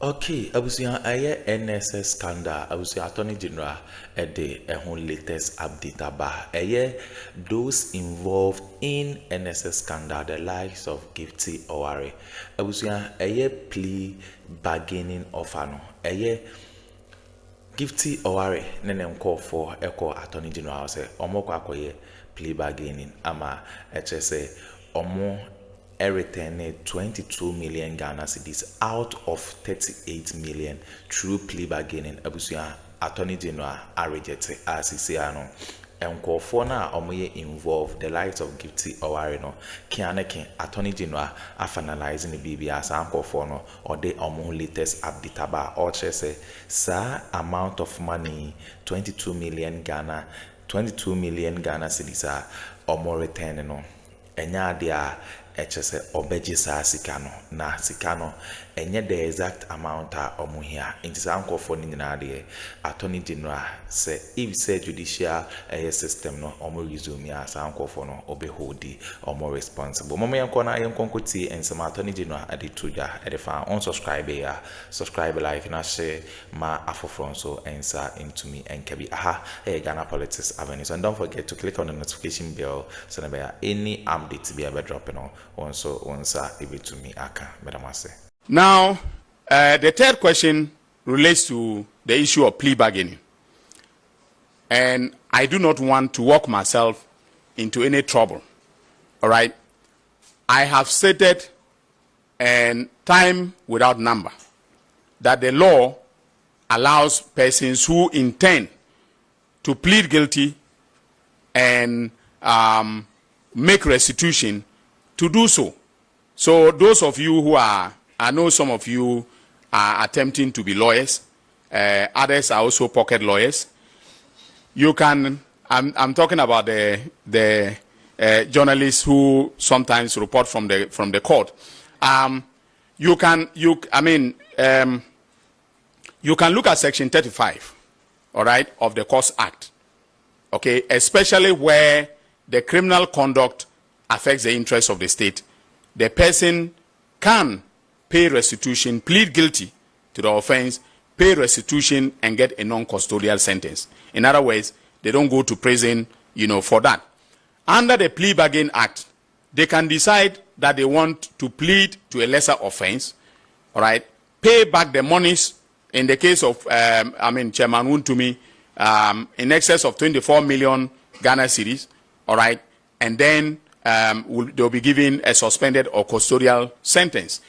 Okay, abusia aye NSS scandal abusia Attorney General the latest update aba aye those involved in NSS scandal the likes of Gifty Oware abusia aye plea bargaining offer no aye Gifty Oware nenem call for Attorney General say omo kwa akoye plea bargaining ama say omo returning 22 million Ghana cedis out of 38 million through plea bargaining. Abusia Attorney General rejected as he say ano. Nkofo na omoye involved the likes of Gifty Oware no kianeke Attorney General finalizing the BBS nkofo no or the latest update about or say sa amount of money 22 million Ghana cedis omo return no enya dia HSE obeji sa sikano na sikano enye the exact amount omu here in sanko for ni na de Attorney General say if say judicial system no omu resume ya sanko for no obehodi omu responsible momo yanko na yanko kuti and some Attorney General adituja edefa on subscribe like na share ma afofron so answer into me and kebi aha Ghana Politics Avenue. And don't forget to click on the notification bell so that any updates be ever dropping on once able to me aka madam say. Now the third question relates to the issue of plea bargaining, and I do not want to walk myself into any trouble. All right, I have stated and time without number that the law allows persons who intend to plead guilty and make restitution to do so. So those of you who are, I know some of you are attempting to be lawyers. Others are also pocket lawyers. You can, I'm talking about the journalists who sometimes report from the court. You can look at Section 35, all right, of the Courts Act, okay, especially where the criminal conduct affects the interests of the state. The person can pay restitution, plead guilty to the offense, pay restitution, and get a non-custodial sentence. In other words, they don't go to prison, for that. Under the Plea Bargain Act, they can decide that they want to plead to a lesser offense, all right, pay back the monies. In the case of, Chairman Wuntumi, in excess of 24 million Ghana cedis, all right, and then they'll be given a suspended or custodial sentence.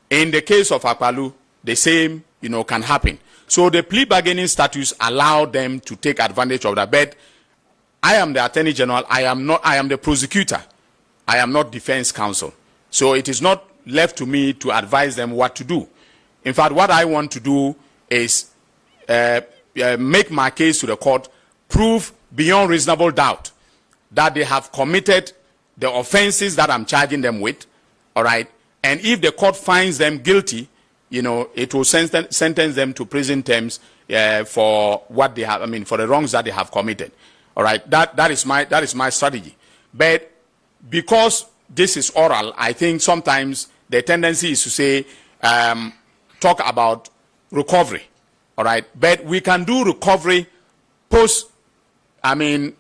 In the case of Akpalu, the same, can happen. So the plea bargaining statutes allow them to take advantage of that. But I am the Attorney General. I am the prosecutor. I am not defense counsel. So it is not left to me to advise them what to do. In fact, what I want to do is make my case to the court, prove beyond reasonable doubt that they have committed the offenses that I'm charging them with, all right? And if the court finds them guilty, it will sentence them to prison terms for what they have, for the wrongs that they have committed, all right? That is my strategy. But because this is oral, I think sometimes the tendency is to say, talk about recovery, all right? But we can do recovery post the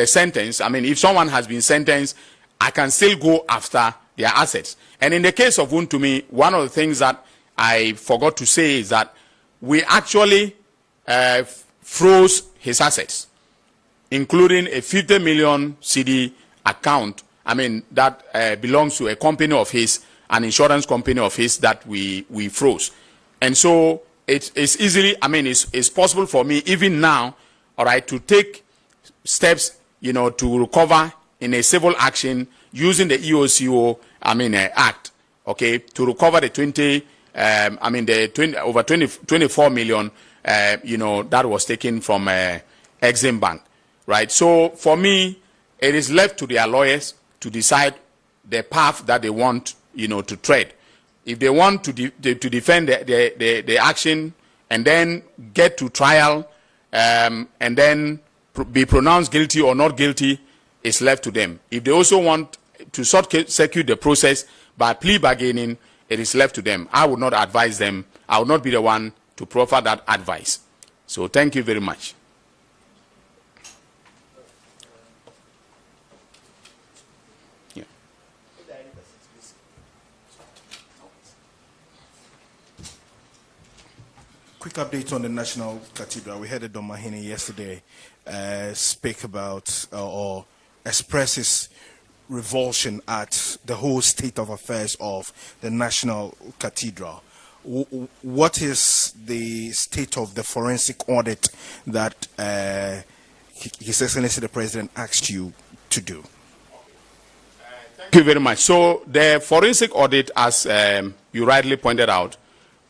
sentence. If someone has been sentenced, I can still go after their assets. And in the case of Wuntumi, one of the things that I forgot to say is that we actually froze his assets, including a 50 million CD account, that belongs to a company of his, an insurance company of his that we froze. And so it's easily, it's possible for me even now, all right, to take steps, to recover in a civil action using the EOCO, Act, okay, to recover the 24 million, that was taken from Exim Bank, right? So for me, it is left to their lawyers to decide the path that they want, to tread. If they want to defend the action and then get to trial and then be pronounced guilty or not guilty, it's left to them. If they also want to short-circuit the process by plea bargaining it is left to them. I would not advise them. I would not be the one to proffer that advice. So thank you very much. Yeah. Quick update on the National Cathedral. We heard Addo Mahine yesterday speak about or express his revulsion at the whole state of affairs of the National Cathedral. What is the state of the forensic audit that His Excellency the President asked you to do? Thank you very much. So the forensic audit, as you rightly pointed out,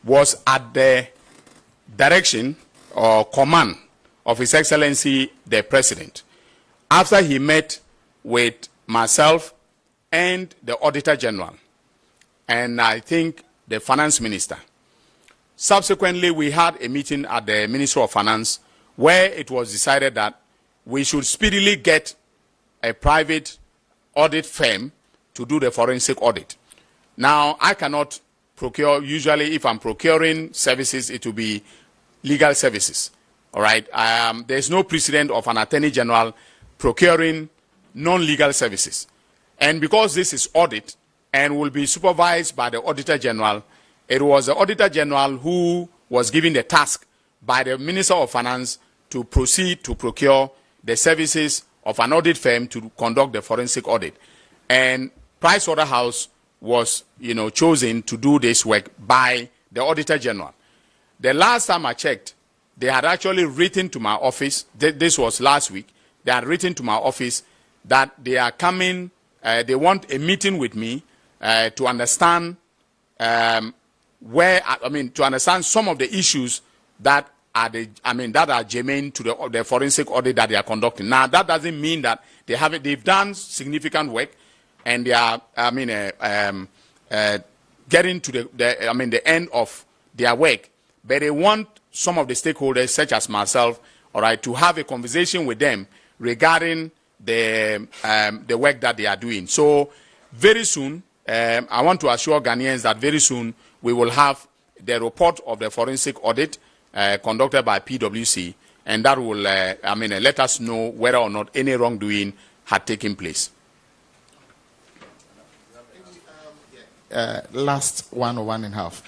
was at the direction or command of His Excellency the President, after he met with myself and the Auditor General, and I think the Finance Minister. Subsequently, we had a meeting at the Ministry of Finance where it was decided that we should speedily get a private audit firm to do the forensic audit. Now, I cannot procure, usually if I'm procuring services, it will be legal services. All right. There's no precedent of an Attorney General procuring non-legal services. And because this is audit and will be supervised by the Auditor General, it was the Auditor General who was given the task by the Minister of Finance to proceed to procure the services of an audit firm to conduct the forensic audit. And Pricewaterhouse was, chosen to do this work by the Auditor General. The last time I checked, they had actually written to my office, this was last week, they had written to my office that they are coming, they want a meeting with me to understand to understand some of the issues that are that are germane to the forensic audit that they are conducting. Now, that doesn't mean that they've done significant work and they are, getting to the end of their work, but they want some of the stakeholders, such as myself, all right, to have a conversation with them regarding the work that they are doing. So very soon, I want to assure Ghanaians that very soon we will have the report of the forensic audit conducted by PwC, and that will let us know whether or not any wrongdoing had taken place. Last one or one and a half.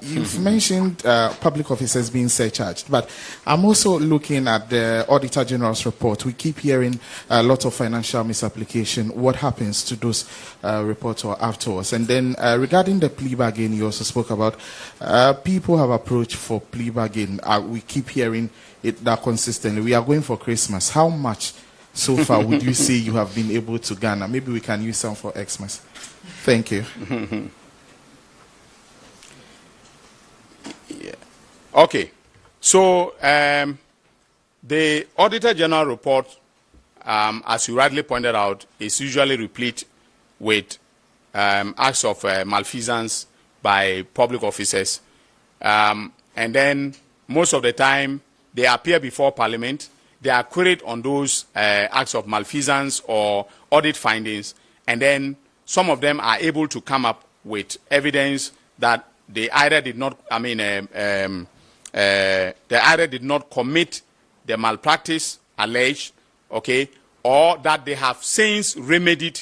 You've mentioned public officers being surcharged, but I'm also looking at the Auditor General's report. We keep hearing a lot of financial misapplication. What happens to those reports or afterwards? And then regarding the plea bargain, you also spoke about people have approached for plea bargain. We keep hearing it that consistently. We are going for Christmas. How much so far would you say you have been able to garner? Maybe we can use some for Xmas. Thank you. Yeah. Okay. So the Auditor General report, as you rightly pointed out, is usually replete with acts of malfeasance by public officers. And then most of the time, they appear before Parliament. They are queried on those acts of malfeasance or audit findings, and then some of them are able to come up with evidence that they either did not, they either did not commit the malpractice alleged, okay, or that they have since remedied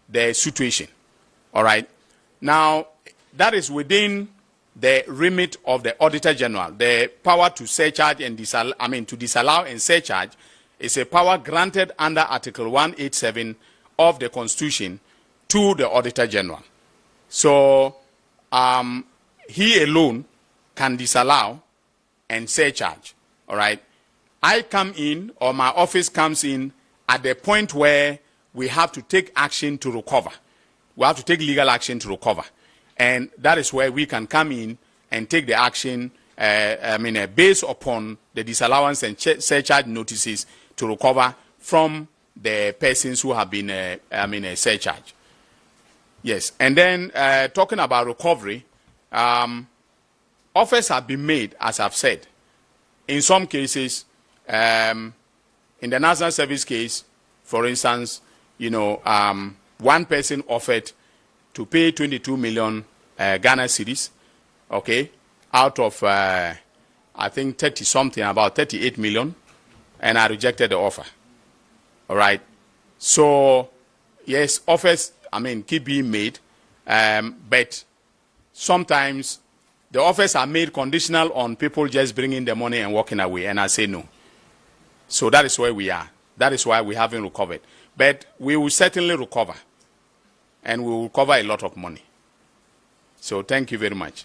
the situation. All right. Now, that is within the remit of the Auditor General. The power to surcharge and to disallow and surcharge is a power granted under Article 187 of the Constitution to the Auditor General. So he alone can disallow and surcharge. All right. I come in, or my office comes in, at the point where we have to take action to recover. We have to take legal action to recover. And that is where we can come in and take the action based upon the disallowance and surcharge notices to recover from the persons who have been surcharged. Yes, and then talking about recovery, offers have been made, as I've said. In some cases, in the National Service case, for instance, one person offered to pay 22 million Ghana cedis, okay, out of, I think, 30 something, about 38 million, and I rejected the offer. All right. So, yes, offers, keep being made, but sometimes the offers are made conditional on people just bringing the money and walking away, and I say no. So that is where we are. That is why we haven't recovered. But we will certainly recover, and we will recover a lot of money. So thank you very much.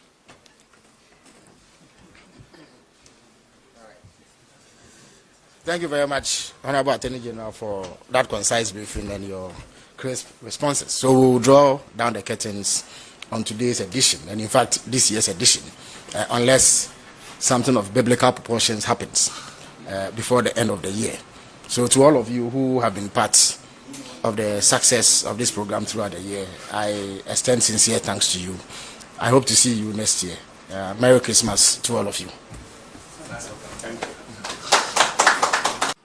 Thank you very much, Honorable Attorney General, for that concise briefing and your crisp responses. So we will draw down the curtains on today's edition, and in fact, this year's edition, unless something of biblical proportions happens before the end of the year. So to all of you who have been part of the success of this program throughout the year, I extend sincere thanks to you. I hope to see you next year. Merry Christmas to all of you.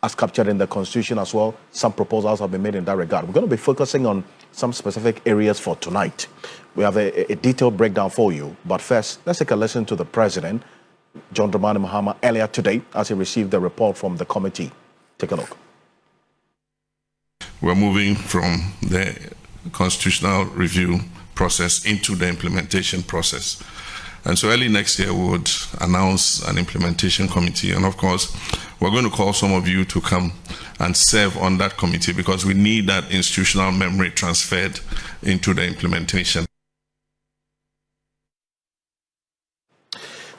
As captured in the Constitution as well, some proposals have been made in that regard. We're going to be focusing on some specific areas for tonight. We have a detailed breakdown for you. But first, let's take a listen to the President, John Dramani Mahama, earlier today as he received the report from the committee. Take a look. We're moving from the constitutional review process into the implementation process. And so early next year, we would announce an implementation committee. And of course, we're going to call some of you to come and serve on that committee because we need that institutional memory transferred into the implementation.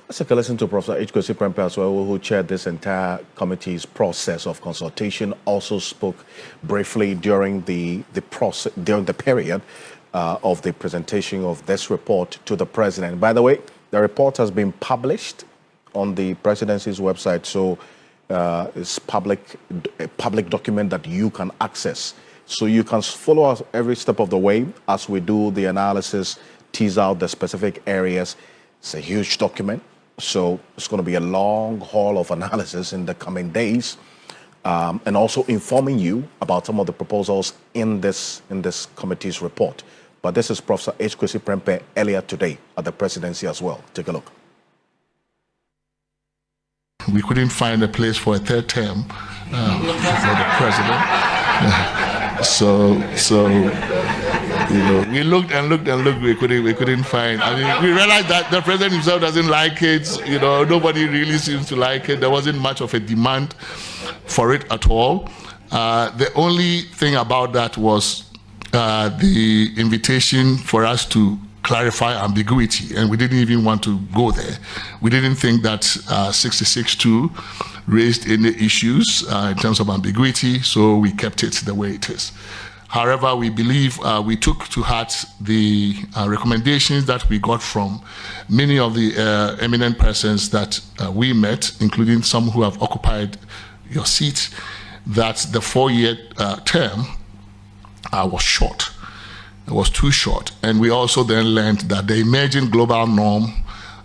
Let's take a listen to Professor H. Prempe as well, who chaired this entire committee's process of consultation, also spoke briefly during the period of the presentation of this report to the President. By the way, the report has been published on the Presidency's website, so it's a public document that you can access. So you can follow us every step of the way as we do the analysis, tease out the specific areas. It's a huge document, so it's going to be a long haul of analysis in the coming days, and also informing you about some of the proposals in this committee's report. But this is Professor H. Prempe earlier today at the Presidency as well. Take a look. We couldn't find a place for a third term for the President. So we looked and looked and looked. We couldn't find. I mean, we realized that the President himself doesn't like it. Nobody really seems to like it. There wasn't much of a demand for it at all. The only thing about that was the invitation for us to clarify ambiguity, and we didn't even want to go there. We didn't think that 66.2 raised any issues in terms of ambiguity, so we kept it the way it is. However, we believe we took to heart the recommendations that we got from many of the eminent persons that we met, including some who have occupied your seat, that the 4-year term was short. It was too short. And we also then learned that the emerging global norm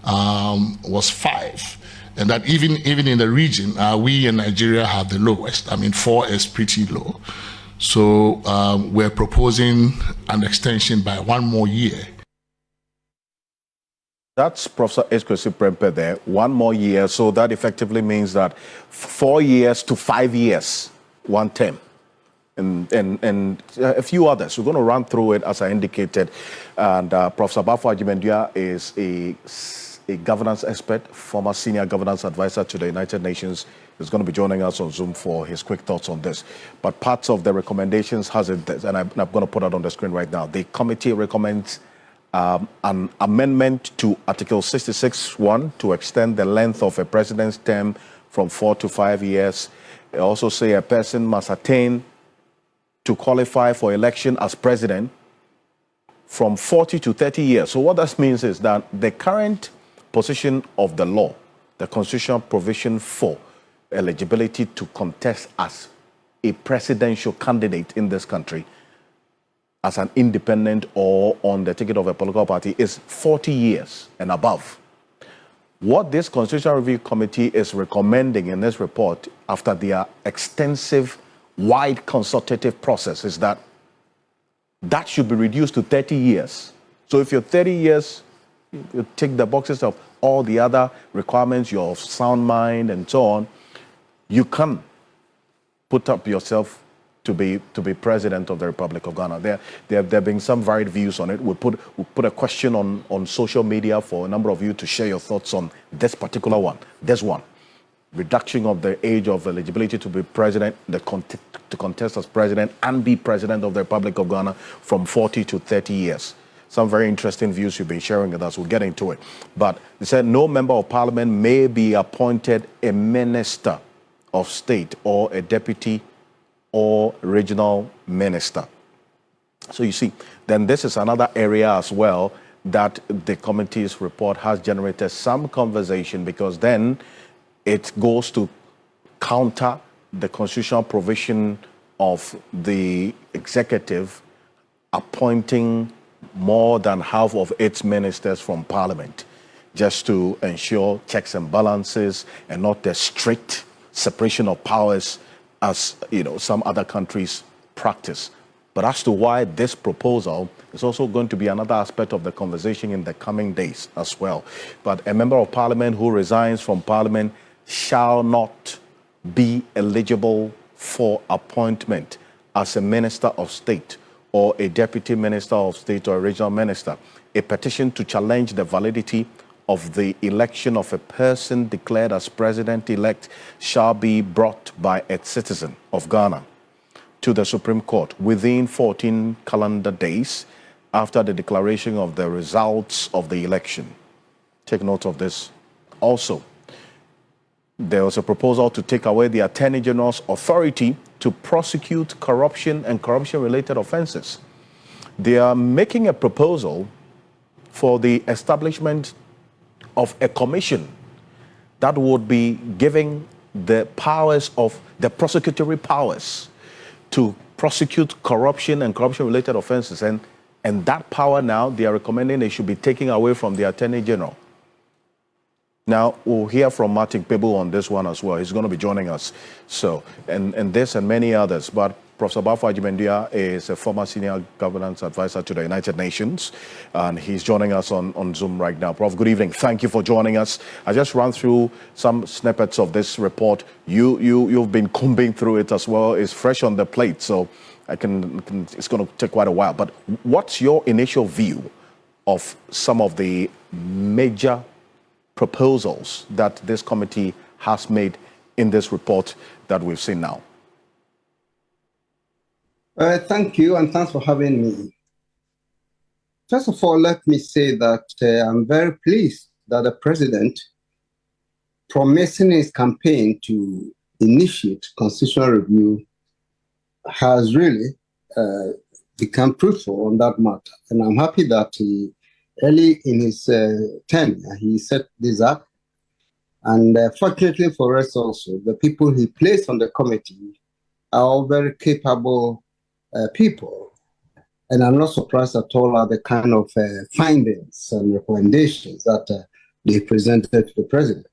was 5. And that even in the region, we in Nigeria have the lowest. I mean, 4 is pretty low. So we're proposing an extension by 1 more year. That's Professor H. Prempe there, 1 more year. So that effectively means that 4 years to 5 years, 1 term. And a few others. We're going to run through it as I indicated. And Professor Bafo Ajimendua is a governance expert, former senior governance advisor to the United Nations. He's going to be joining us on Zoom for his quick thoughts on this. But parts of the recommendations has it, and I'm going to put it on the screen right now. The committee recommends an amendment to Article 66(1) to extend the length of a president's term from 4 to 5 years. They also say a person must attain to qualify for election as president from 40 to 30 years. So what that means is that the current position of the law, the constitutional provision for eligibility to contest as a presidential candidate in this country as an independent or on the ticket of a political party is 40 years and above. What this Constitutional Review Committee is recommending in this report after their extensive wide consultative process is that should be reduced to 30 years. So if you're 30 years you tick the boxes of all the other requirements, your sound mind and so on, you can put up yourself to be president of the Republic of Ghana. There have been some varied views on it. We'll put a question on social media for a number of you to share your thoughts on this particular one. This one. Reduction of the age of eligibility to be president, to contest as president and be president of the Republic of Ghana from 40 to 30 years. Some very interesting views you've been sharing with us. We'll get into it. But they said no member of parliament may be appointed a minister of state or a deputy or regional minister. So you see, then this is another area as well that the committee's report has generated some conversation, because then it goes to counter the constitutional provision of the executive appointing more than half of its ministers from parliament, just to ensure checks and balances and not the strict separation of powers as some other countries practice. But as to why this proposal is also going to be another aspect of the conversation in the coming days as well. But a member of parliament who resigns from parliament shall not be eligible for appointment as a minister of state or a deputy minister of state or a regional minister. A petition to challenge the validity of the election of a person declared as president-elect shall be brought by a citizen of Ghana to the Supreme Court within 14 calendar days after the declaration of the results of the election. Take note of this. Also, there was a proposal to take away the Attorney General's authority to prosecute corruption and corruption-related offenses. They are making a proposal for the establishment of a commission that would be giving the powers of the prosecutory powers to prosecute corruption and corruption-related offenses. And that power now, they are recommending it should be taken away from the Attorney General. Now, we'll hear from Martin Pebu on this one as well. He's going to be joining us. So, and this and many others. But Professor Bafo Agyemendua is a former senior governance advisor to the United Nations, and he's joining us on Zoom right now. Prof, good evening. Thank you for joining us. I just ran through some snippets of this report. You've been combing through it as well. It's fresh on the plate, so it's going to take quite a while. But what's your initial view of some of the major proposals that this committee has made in this report that we've seen now? Thank you, and thanks for having me. First of all, let me say that I'm very pleased that the president, promising his campaign to initiate constitutional review, has really become fruitful on that matter. And I'm happy that early in his tenure, he set this up. And fortunately for us also, the people he placed on the committee are all very capable people. And I'm not surprised at all at the kind of findings and recommendations that they presented to the president.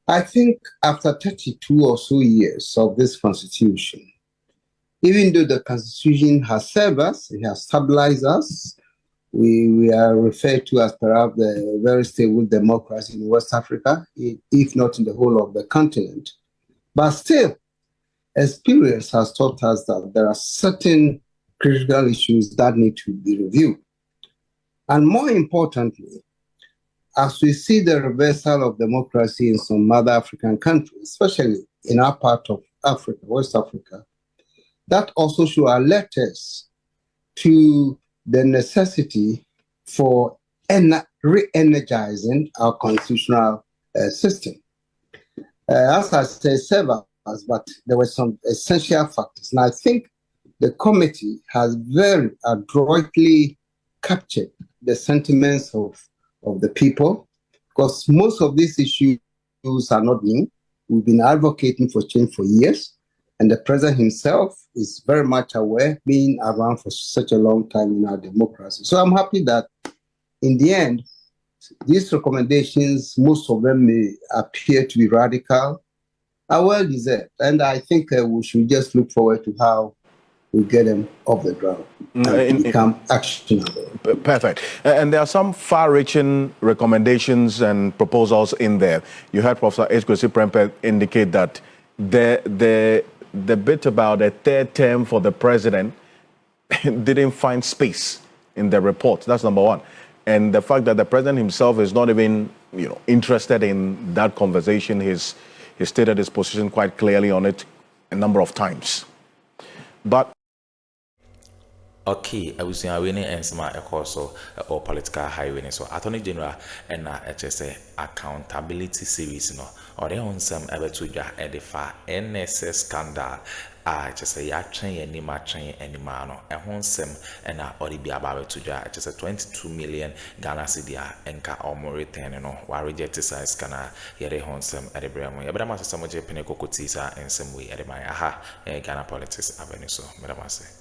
I think after 32 or so years of this constitution, even though the constitution has served us, it has stabilized us, we are referred to as perhaps the very stable democracy in West Africa, if not in the whole of the continent. But still, experience has taught us that there are certain critical issues that need to be reviewed. And more importantly, as we see the reversal of democracy in some other African countries, especially in our part of Africa, West Africa, that also should alert us to the necessity for re-energizing our constitutional system. As I said, several, but there were some essential factors. And I think the committee has very adroitly captured the sentiments of the people, because most of these issues are not new. We've been advocating for change for years, and the president himself is very much aware, being around for such a long time in our democracy. So I'm happy that in the end, these recommendations, most of them may appear to be radical, are well deserved. And I think we should just look forward to how we get them off the ground and become actionable. Perfect. And there are some far-reaching recommendations and proposals in there. You heard Professor Esquesi Prempeh indicate that the bit about a third term for the president didn't find space in the report. That's number one. And the fact that the president himself is not even, interested in that conversation, he's stated his position quite clearly on it a number of times. But okay, I was saying winning and some also or political highway. So Attorney General and HSA accountability series or they on some ever to edify NSS scandal. Just say ya train any ma train any man a honsem and or be about to just a 22 million Ghana cedi enka or more return wa reject size kana yere honsem at the bremo yabama some je peneko kotisa and some way at my Ghana politics avenue so madam say